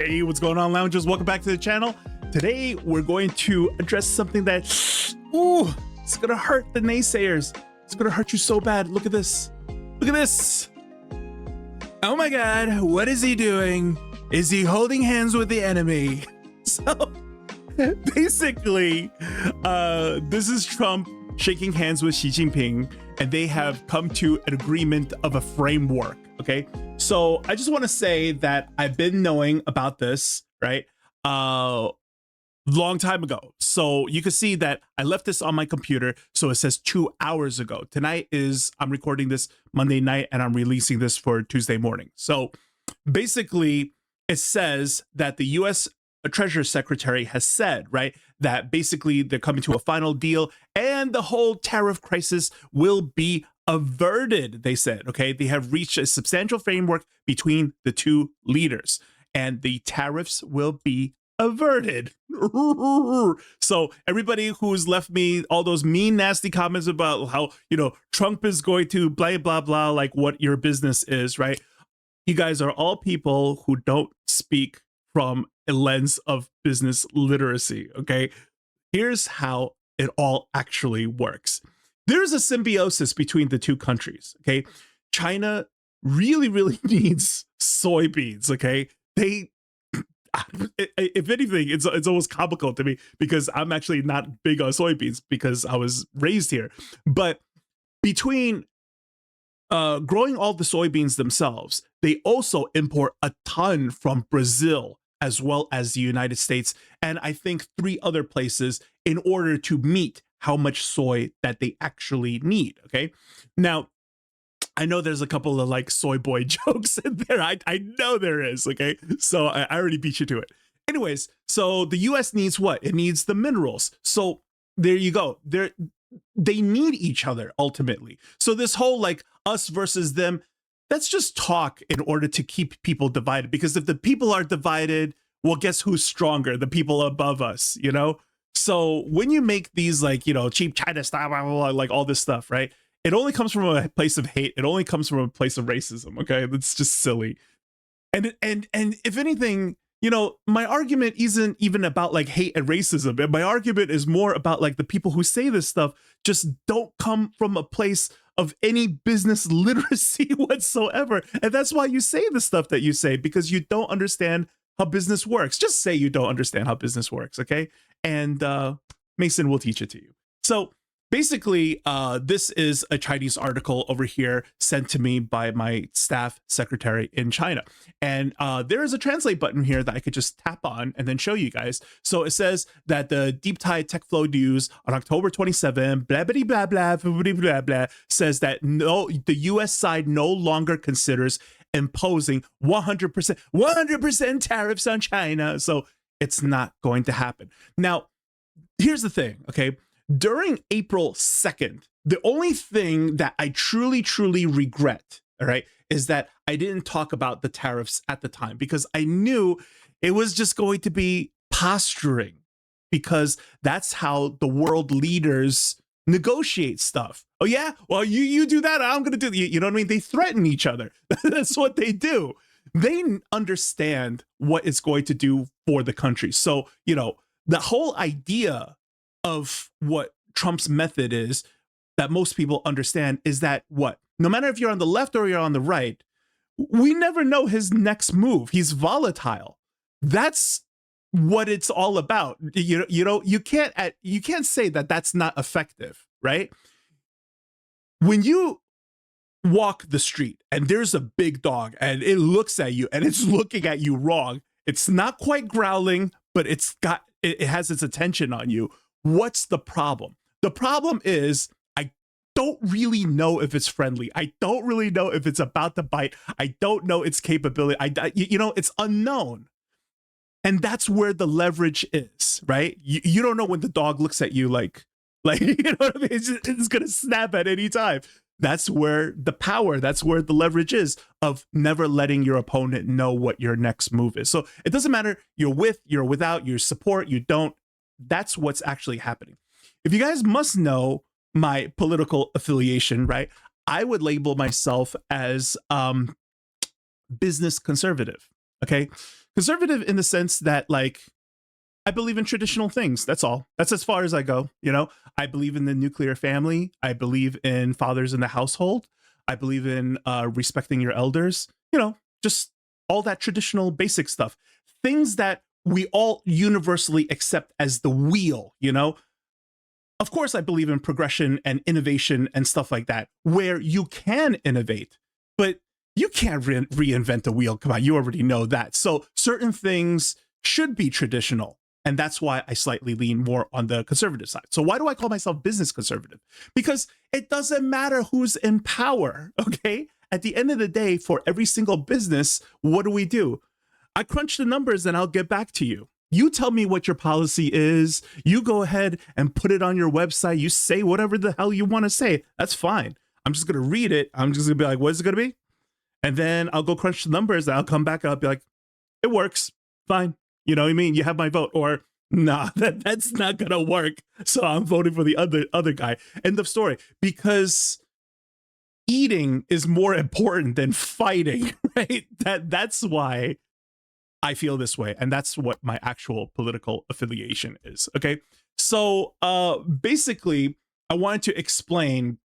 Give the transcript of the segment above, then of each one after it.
Hey, what's going on, loungers? Welcome back to the channel. Today, we're going to address something that, it's gonna hurt the naysayers. It's gonna hurt you so bad. Look at this. Look at this. Oh my God, what is he doing? Is he holding hands with the enemy? So, basically, this is Trump shaking hands with Xi Jinping, and they have come to an agreement of a framework, okay? So I just want to say that I've been knowing about this, right? Long time ago. So you can see that I left this on my computer. So it says 2 hours ago. Tonight I'm recording this Monday night and I'm releasing this for Tuesday morning. So basically it says that the US Treasury Secretary has said, right, that basically they're coming to a final deal and the whole tariff crisis will be averted, they said, okay? They have reached a substantial framework between the two leaders and the tariffs will be averted. So everybody who's left me all those mean, nasty comments about how, Trump is going to blah, blah, blah, like what your business is, right? You guys are all people who don't speak from a lens of business literacy, okay? Here's how it all actually works. There's a symbiosis between the two countries, okay? China really, really needs soybeans, okay? If anything, it's almost comical to me because I'm actually not big on soybeans because I was raised here. But between growing all the soybeans themselves, they also import a ton from Brazil as well as the United States, and I think 3 other places in order to meet how much soy that they actually need, okay? Now, I know there's a couple of like soy boy jokes in there. I know there is, okay? So I already beat you to it. Anyways, so the US needs what? It needs the minerals. So there you go. They need each other ultimately. So this whole like us versus them, that's just talk in order to keep people divided. Because if the people are divided, well, guess who's stronger? The people above us, So when you make these like, cheap China style, blah, blah, blah, like all this stuff, right? It only comes from a place of hate. It only comes from a place of racism, okay? That's just silly. And if anything, my argument isn't even about like hate and racism. And my argument is more about like the people who say this stuff just don't come from a place of any business literacy whatsoever. And that's why you say the stuff that you say, because you don't understand how business works. Just say you don't understand how business works, okay? And Mason will teach it to you. So basically, this is a Chinese article over here sent to me by my staff secretary in China. And there is a translate button here that I could just tap on and then show you guys. So it says that the Deep Tide Tech Flow News on October 27, blah, blah, blah, blah, blah, blah, blah, says that the US side no longer considers imposing 100% tariffs on China. So it's not going to happen. Now, here's the thing, okay? During April 2nd, the only thing that I truly, truly regret, all right, is that I didn't talk about the tariffs at the time because I knew it was just going to be posturing because that's how the world leaders negotiate stuff. Oh yeah, well you do that, I'm gonna do the, you know what I mean? They threaten each other. That's what they do. They understand what it's going to do for the country. So, the whole idea of what Trump's method is that most people understand is that no matter if you're on the left or you're on the right, we never know his next move. He's volatile. That's what it's all about. You can't say that that's not effective, right? When you walk the street and there's a big dog and it looks at you and it's looking at you wrong, it's not quite growling, but it has its attention on you. What's the problem? The problem is I don't really know if it's friendly. I don't really know if it's about to bite. I don't know its capability. It's unknown. And that's where the leverage is, right? You don't know when the dog looks at you like you know what I mean? It's going to snap at any time. That's where the power, that's where the leverage is of never letting your opponent know what your next move is. So it doesn't matter you're with, you're without, you support, you don't. That's what's actually happening. If you guys must know my political affiliation, right? I would label myself as business conservative. Okay. Conservative in the sense that, like, I believe in traditional things. That's all. That's as far as I go. I believe in the nuclear family. I believe in fathers in the household. I believe in respecting your elders, just all that traditional basic stuff. Things that we all universally accept as the wheel. Of course, I believe in progression and innovation and stuff like that, where you can innovate, but you can't reinvent the wheel. Come on, you already know that. So certain things should be traditional. And that's why I slightly lean more on the conservative side. So why do I call myself business conservative? Because it doesn't matter who's in power, okay? At the end of the day, for every single business, what do? I crunch the numbers and I'll get back to you. You tell me what your policy is. You go ahead and put it on your website. You say whatever the hell you want to say. That's fine. I'm just going to read it. I'm just going to be like, what is it going to be? And then I'll go crunch the numbers. And I'll come back and I'll be like, it works. Fine. You know what I mean? You have my vote. Or nah, that's not gonna work. So I'm voting for the other guy. End of story. Because eating is more important than fighting, right? That's why I feel this way. And that's what my actual political affiliation is. Okay. So basically, I wanted to explain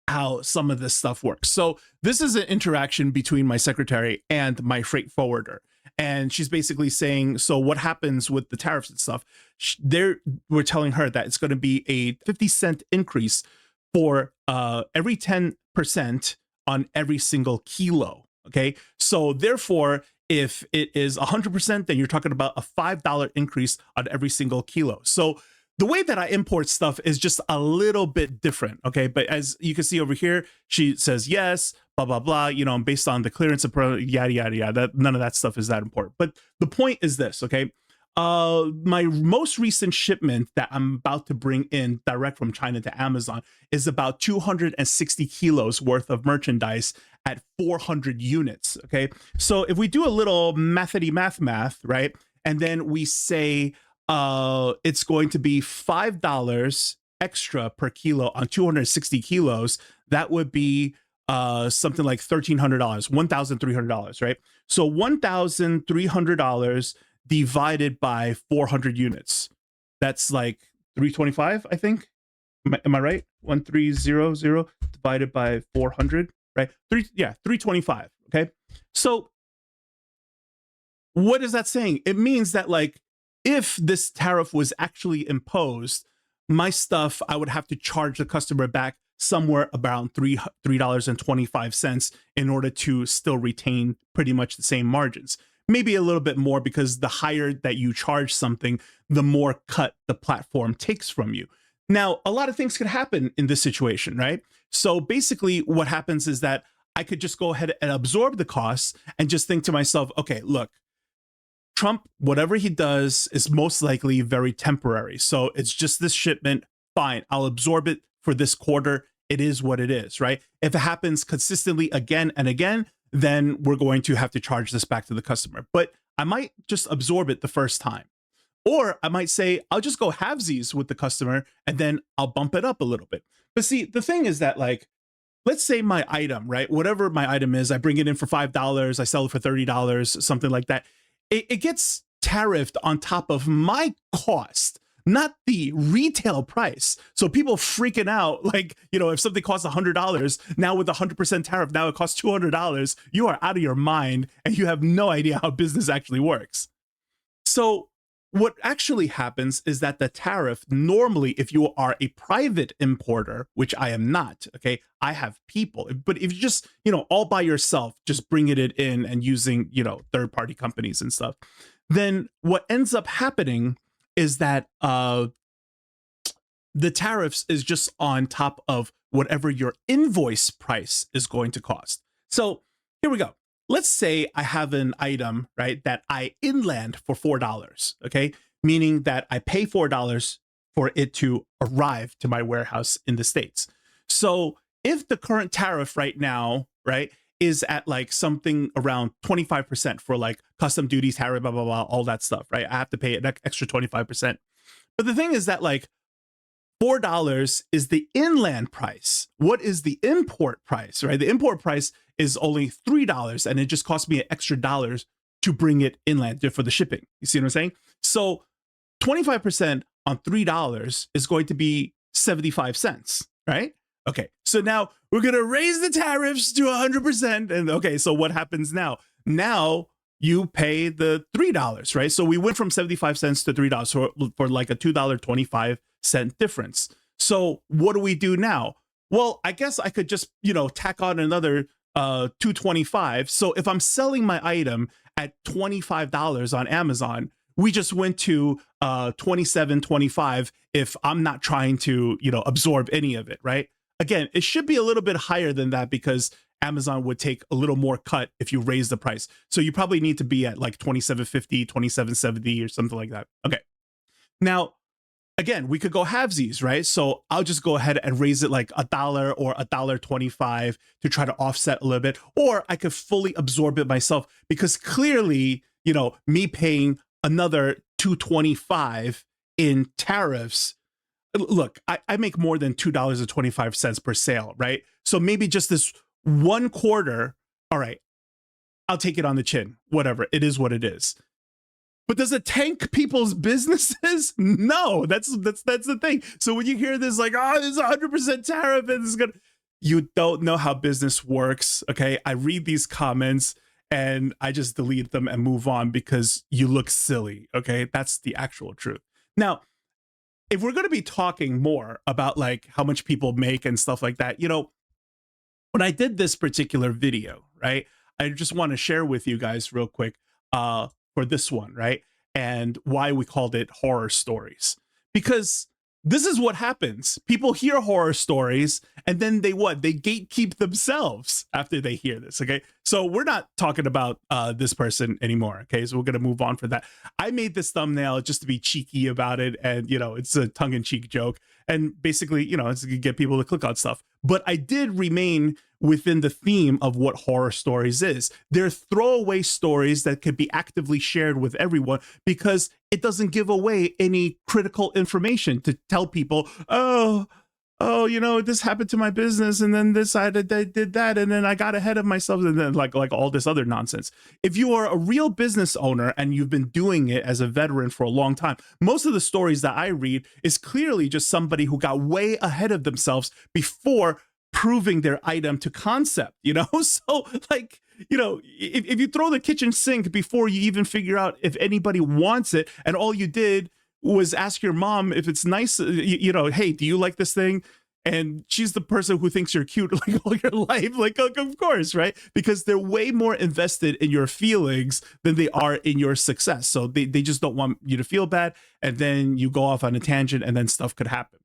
how some of this stuff works. So this is an interaction between my secretary and my freight forwarder. And she's basically saying, so what happens with the tariffs and stuff? We're telling her that it's going to be a 50-cent increase for every 10% on every single kilo. Okay. So therefore, if it is 100%, then you're talking about a $5 increase on every single kilo. So the way that I import stuff is just a little bit different, okay? But as you can see over here, she says yes, blah, blah, blah, based on the clearance of yada, yada, yada. None of that stuff is that important. But the point is this, okay? My most recent shipment that I'm about to bring in direct from China to Amazon is about 260 kilos worth of merchandise at 400 units, okay? So if we do a little math, right? And then we say, it's going to be $5 extra per kilo on 260 kilos. That would be something like $1,300, $1,300, right? So $1,300 divided by 400 units. That's like 325, I think. Am I right? 1300 divided by 400, right? 325. Okay. So what is that saying? It means that, like, if this tariff was actually imposed, my stuff, I would have to charge the customer back somewhere around $3.25 in order to still retain pretty much the same margins. Maybe a little bit more, because the higher that you charge something, the more cut the platform takes from you. Now, a lot of things could happen in this situation, right? So basically what happens is that I could just go ahead and absorb the costs and just think to myself, okay, look, Trump, whatever he does is most likely very temporary. So it's just this shipment. Fine. I'll absorb it for this quarter. It is what it is, right? If it happens consistently again and again, then we're going to have to charge this back to the customer. But I might just absorb it the first time. Or I might say, I'll just go halvesies with the customer and then I'll bump it up a little bit. But see, the thing is that, like, let's say my item, right? Whatever my item is, I bring it in for $5, I sell it for $30, something like that. It gets tariffed on top of my cost, not the retail price. So people freaking out, like, if something costs $100, now with 100% tariff, now it costs $200, you are out of your mind and you have no idea how business actually works. So what actually happens is that the tariff, normally, if you are a private importer, which I am not, okay, I have people, but if you just, all by yourself, just bringing it in and using, third-party companies and stuff, then what ends up happening is that the tariffs is just on top of whatever your invoice price is going to cost. So here we go. Let's say I have an item, right, that I inland for $4, okay? Meaning that I pay $4 for it to arrive to my warehouse in the States. So if the current tariff right now, right, is at like something around 25% for like custom duties, tariff, blah, blah, blah, all that stuff, right? I have to pay an extra 25%. But the thing is that, like, $4 is the inland price. What is the import price, right? The import price is only $3, and it just cost me an extra $1 to bring it inland for the shipping. You see what I'm saying? So 25% on $3 is going to be 75 cents, right? Okay, so now we're gonna raise the tariffs to 100%. And okay, so what happens now? Now you pay the $3, right? So we went from 75 cents to $3 for like a $2.25 difference. So what do we do now? Well, I guess I could just, tack on another $2.25. So if I'm selling my item at $25 on Amazon, we just went to $27.25 if I'm not trying to, absorb any of it, right? Again, it should be a little bit higher than that because Amazon would take a little more cut if you raise the price. So you probably need to be at like $27.50, $27.70 or something like that. Okay. Now, again, we could go halvesies, right? So I'll just go ahead and raise it like $1 or $1.25 to try to offset a little bit, or I could fully absorb it myself because clearly, me paying another $2.25 in tariffs. Look, I make more than $2.25 per sale, right? So maybe just this one quarter, all right, I'll take it on the chin. Whatever, it is what it is. But does it tank people's businesses? No, that's the thing. So when you hear this, like, oh, there's 100% tariff, and this is gonna, you don't know how business works. Okay, I read these comments and I just delete them and move on because you look silly. Okay, that's the actual truth. Now, if we're going to be talking more about like how much people make and stuff like that, when I did this particular video, right, I just want to share with you guys real quick for this one, right, and why we called it horror stories. Because this is what happens. People hear horror stories and then they gatekeep themselves after they hear this. Okay, so we're not talking about this person anymore. Okay, so we're gonna move on from that. I made this thumbnail just to be cheeky about it, and it's a tongue-in-cheek joke, and basically it's to get people to click on stuff. But I did remain within the theme of what horror stories is. They're throwaway stories that could be actively shared with everyone because it doesn't give away any critical information to tell people, oh, this happened to my business, and then this I did that, and then I got ahead of myself, and then like all this other nonsense. If you are a real business owner and you've been doing it as a veteran for a long time, most of the stories that I read is clearly just somebody who got way ahead of themselves before proving their item to concept, So like, if you throw the kitchen sink before you even figure out if anybody wants it, and all you did was ask your mom if it's nice, hey, do you like this thing? And she's the person who thinks you're cute like all your life, like of course, right? Because they're way more invested in your feelings than they are in your success. So they just don't want you to feel bad, and then you go off on a tangent and then stuff could happen.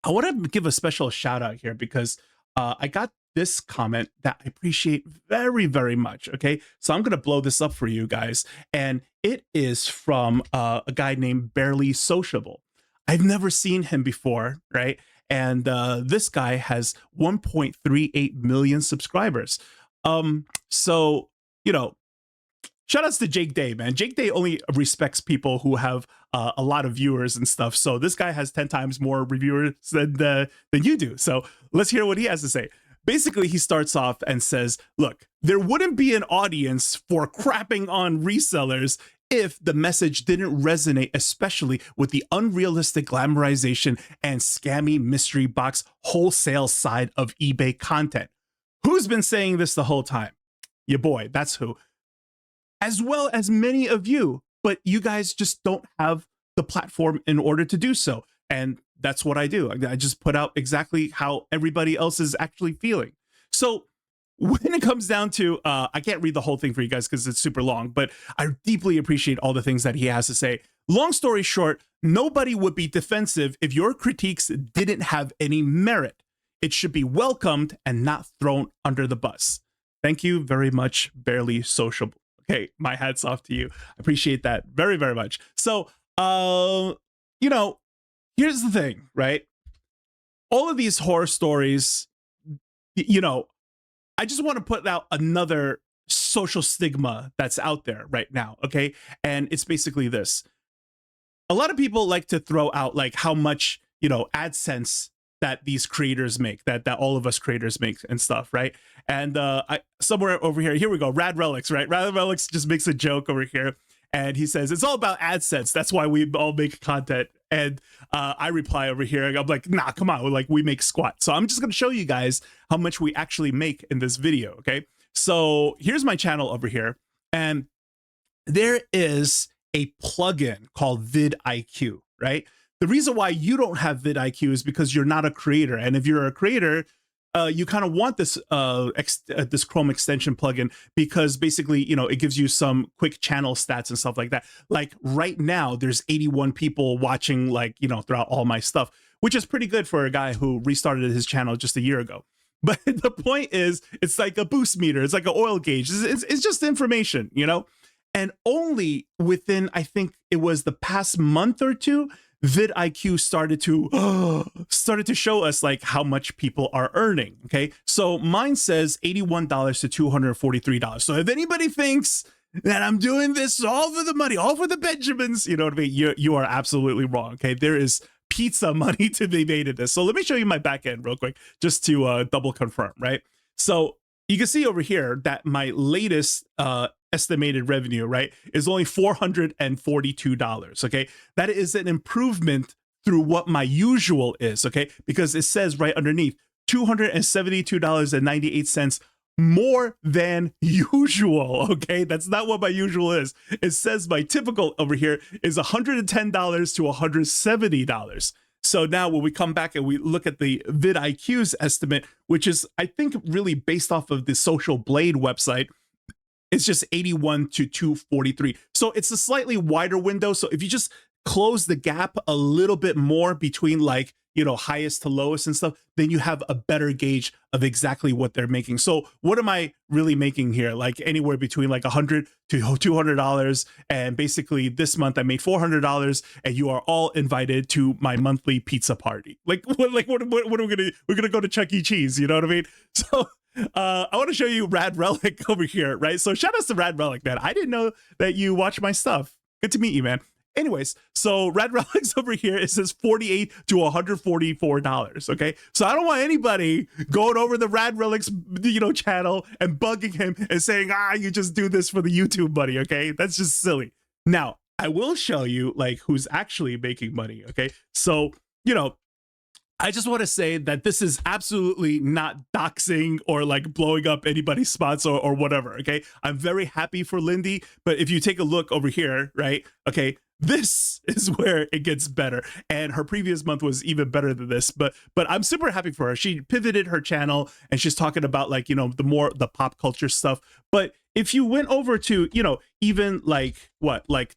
I want to give a special shout out here because I got this comment that I appreciate very, very much. Okay, so I'm going to blow this up for you guys. And it is from a guy named Barely Sociable. I've never seen him before, right? And this guy has 1.38 million subscribers. So, shout outs to Jake Day, man. Jake Day only respects people who have a lot of viewers and stuff. So this guy has 10 times more reviewers than you do. So let's hear what he has to say. Basically, he starts off and says, look, there wouldn't be an audience for crapping on resellers if the message didn't resonate, especially with the unrealistic glamorization and scammy mystery box wholesale side of eBay content. Who's been saying this the whole time? Your boy, that's who. As well as many of you, but you guys just don't have the platform in order to do so. And that's what I do. I just put out exactly how everybody else is actually feeling. So when it comes down to, I can't read the whole thing for you guys because it's super long, but I deeply appreciate all the things that he has to say. Long story short, nobody would be defensive if your critiques didn't have any merit. It should be welcomed and not thrown under the bus. Thank you very much, Barely Sociable. Okay, my hat's off to you. I appreciate that very, very much. So, here's the thing, right? All of these horror stories, I just want to put out another social stigma that's out there right now, okay? And it's basically this. A lot of people like to throw out like how much, AdSense that these creators make, that all of us creators make and stuff, right? And somewhere over here we go, Rad Relics, right? Rad Relics just makes a joke over here, and he says it's all about AdSense. That's why we all make content. And I reply over here, I'm like, nah, come on, like we make squat. So I'm just gonna show you guys how much we actually make in this video, okay? So here's my channel over here, and there is a plugin called vidIQ, right? The reason why you don't have vidIQ is because you're not a creator. And if you're a creator, you kind of want this this Chrome extension plugin, because basically, you know, it gives you some quick channel stats and stuff like that. Like right now, there's 81 people watching, like, you know, throughout all my stuff, which is pretty good for a guy who restarted his channel just a year ago. But the point is, it's like a boost meter. It's like an oil gauge. It's just information, you know? And only within, I think it was the past month or two, vidIQ started to show us like how much people are earning. Okay, so mine says $81 to $243. So if anybody thinks that I'm doing this all for the money, all for the Benjamins, you know what I mean, you are absolutely wrong. Okay, there is pizza money to be made in this. So let me show you my back end real quick, just to double confirm, right? So you can see over here that my latest estimated revenue, right, is only $442. Okay, that is an improvement through what my usual is. Okay, because it says right underneath $272.98 more than usual. Okay, that's not what my usual is. It says my typical over here is $110 to $170. So now when we come back and we look at the vidIQ's estimate, which is, I think, really based off of the Social Blade website, it's just 81 to 243. So it's a slightly wider window. So if you just close the gap a little bit more between, like, you know, highest to lowest and stuff, then you have a better gauge of exactly what they're making. So what am I really making here? Like anywhere between like $100 to $200. And basically this month I made $400, and you are all invited to my monthly pizza party. Like what are we gonna do? We're gonna go to Chuck E. Cheese, you know what I mean? So I want to show you Rad Relic over here, right? So shout out to Rad Relic, man. I didn't know that you watch my stuff. Good to meet you, man. Anyways, so Rad Relics over here, it says $48 to $144. Okay, so I don't want anybody going over the Rad Relics, you know, channel and bugging him and saying, you just do this for the YouTube money. Okay, that's just silly. Now I will show you like who's actually making money. Okay, so you know, I just want to say that this is absolutely not doxing or like blowing up anybody's spots or whatever. Okay, I'm very happy for Lindy, but if you take a look over here, right? Okay, this is where it gets better, and her previous month was even better than this. But I'm super happy for her. She pivoted her channel and she's talking about, like, you know, the pop culture stuff. But if you went over to, you know, even like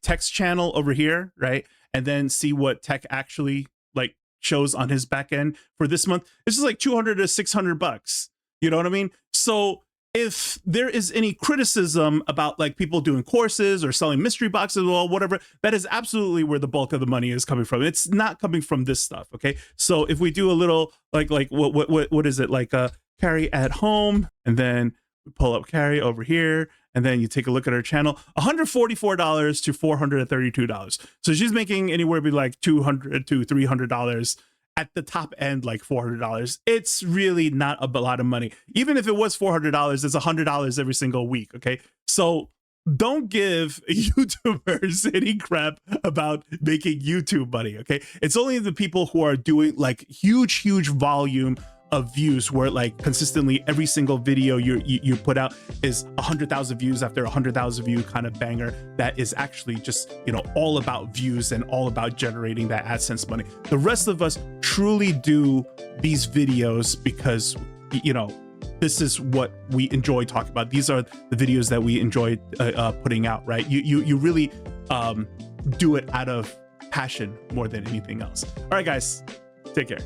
Tech's channel over here, right, and then see what Tech actually like shows on his back end for this month, this is like $200 to $600. You know what I mean? So if there is any criticism about like people doing courses or selling mystery boxes or whatever, that is absolutely where the bulk of the money is coming from. It's not coming from this stuff. Okay, so if we do a little like what is it, like Carrie at home, and then we pull up Carrie over here, and then you take a look at her channel, $144 to $432. So she's making anywhere between like $200 to $300. At the top end, like $400. It's really not a lot of money. Even if it was $400, it's $100 every single week. Okay, so don't give YouTubers any crap about making YouTube money. Okay, it's only the people who are doing like huge volume of views, where like consistently every single video you put out is 100,000 views after 100,000 view kind of banger, that is actually just, you know, all about views and all about generating that AdSense money. The rest of us truly do these videos because, you know, this is what we enjoy talking about. These are the videos that we enjoy putting out, right? You really do it out of passion more than anything else. All right, guys, take care.